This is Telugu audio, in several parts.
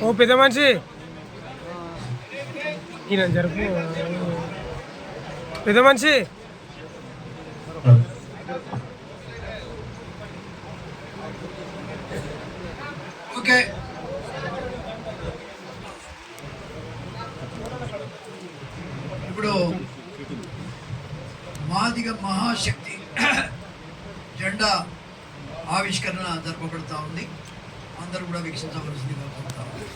ఓ పెద్ద మనిషి ఈయన జరుపు పెద్ద మనిషి ఓకే. ఇప్పుడు మాదిగ మహాశక్తి జెండా ఆవిష్కరణ జరపబడతా ఉంది. అందరూ కూడా వీక్షించవలసిందిగా కోరుతా ఉంది.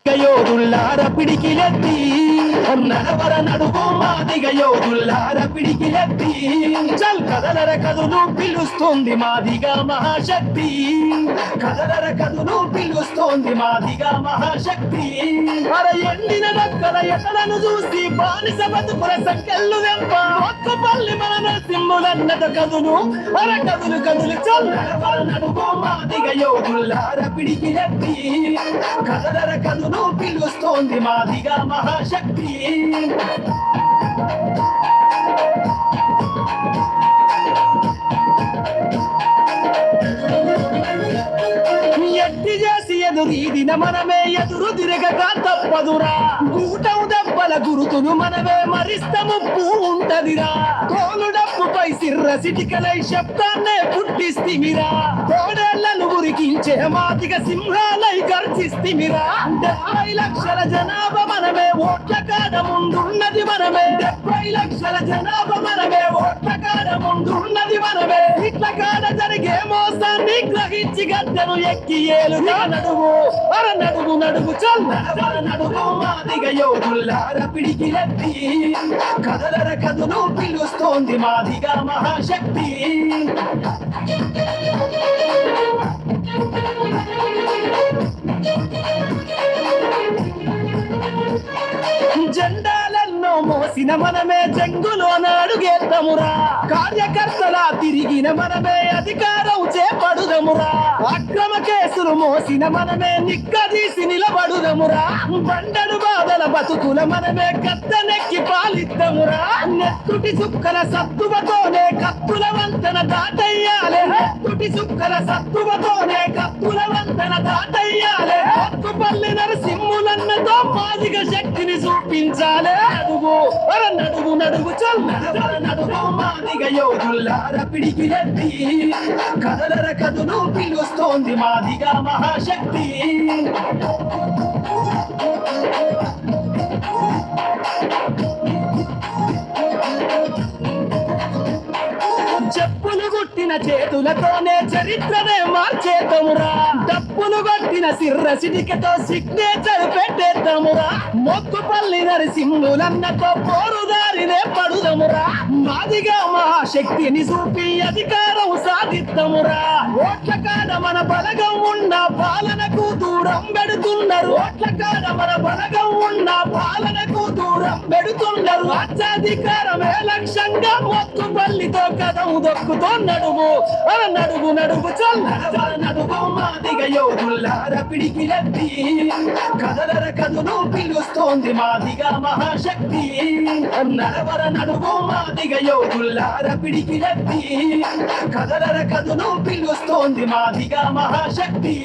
యోధుల్లార పిడికిలెత్తి నడవర నడువు మాదిగ యోధుల్లార పిడికిలెత్తి చల్ కదలర కదును పిలుస్తోంది మాదిగ మహాశక్తి కదలర కదును పిలుస్తోంది మాదిగ మహాశక్తి అర ఎండిన రక్కల ఎతలను చూసి బానిస బతుకుల సంకెళ్ళు వెంప ఒక్కపల్లి మన నరసింహులన్నద కదును అర కదులు కదులు చల్ నడవర నడువు మాదిగ యోధుల్లార పిడికిలెత్తి కదలర కదును పిలుస్తోంది మాదిగ మహాశక్తి ఎట్టి చేసి ఎదురీదిన మనమే ఎదురు తిరగక తప్పదురా కూటం దెబ్బల గురుతును మనమే మరిస్త ముప్పు ఉంటదిరా తోలు డప్పుపై సిర్ర సిటికలై శబ్దాన్నే పుట్టిస్తిమిరా తోడేళ్లను ఉరికించే మాదిగ సింహాలై గర్జిస్తిమిరా 70 లక్షల జనాభా మనమే ఓట్ల కాడ ముందున్నది మనమే 70 లక్షల జనాభా మనమే ఓట్ల కాడ ముందున్నది మనమే ఇట్ల కాడ జరిగే మోసాన్ని గ్రహించి గద్దెను ఎక్కి ఏలుగా నడువు అర నడువు నడువు చల్ నడవర నడువు మాదిగ యోధుల్లార పిడికిలెత్తి కదలర కదును పిలుస్తోంది మాదిగ మహాశక్తి జెండాలెన్నో మోసిన మనమే జంగులోన అడుగేద్దమురా కార్యకర్తల తిరిగిన మనమే అధికారం చేపడుదమురా అక్రమ కేసులు మోసిన మనమే నిక్కదీసి నిలబడుదమురా బండడు బాధల బతుకుల మనమే గద్దెనెక్కి పాలిద్దమురా నెత్తుటి చుక్కల సత్తువతోనే కత్తుల వంతెన దాటయ్యాలే నెత్తుటి చుక్కల సత్తువతోనే కత్తుల వంతెన దాటయ్యాలే ఒక్కపల్లి నరసింహులన్నతో మాదిగ శక్తిని చూపించాలే నడువు అర నడువు నడువు చల్ నడవర నడువు మాదిగ యోధుల్లార పిడికిలెత్తి కదలర కదును పిలుస్తోంది మాదిగ మహాశక్తి చెప్పులు గుట్టిన చేతులతోనే చరిత్రనే మార్చేతమురా డప్పులు కొట్టిన సిర్ర సిటికతో సిగ్నేచర్ పెట్టేద్దామురా మొక్కుపల్లి నరసింహులన్నతో పోరుదారినే పడుదమురా మాదిగా మహాశక్తిని చూపి అధికారం సాధిద్దమురా ఓట్ల కాడ మన బలగం ఉన్న పాలనకు దూరం పెడుతున్నారు ఓట్ల కాడ మన బలగం ఉన్న పాలనకు దూరం పెడుతున్నారు రాజ్యాధికారమే లక్ష్యంగా మొక్కుపల్లితో కదం దొక్కుతో నడువు అర నడువు నడువు చల్ నడవర నడువు మాదిగ యోధుల్లార పిడికిలెత్తి కదలర కదును పిలుస్తోంది మాదిగ మహాశక్తి నడవర నడువు మాదిగ యోధుల్లార పిడికిలెత్తి కదలర కదును పిలుస్తోంది మాదిగ మహాశక్తి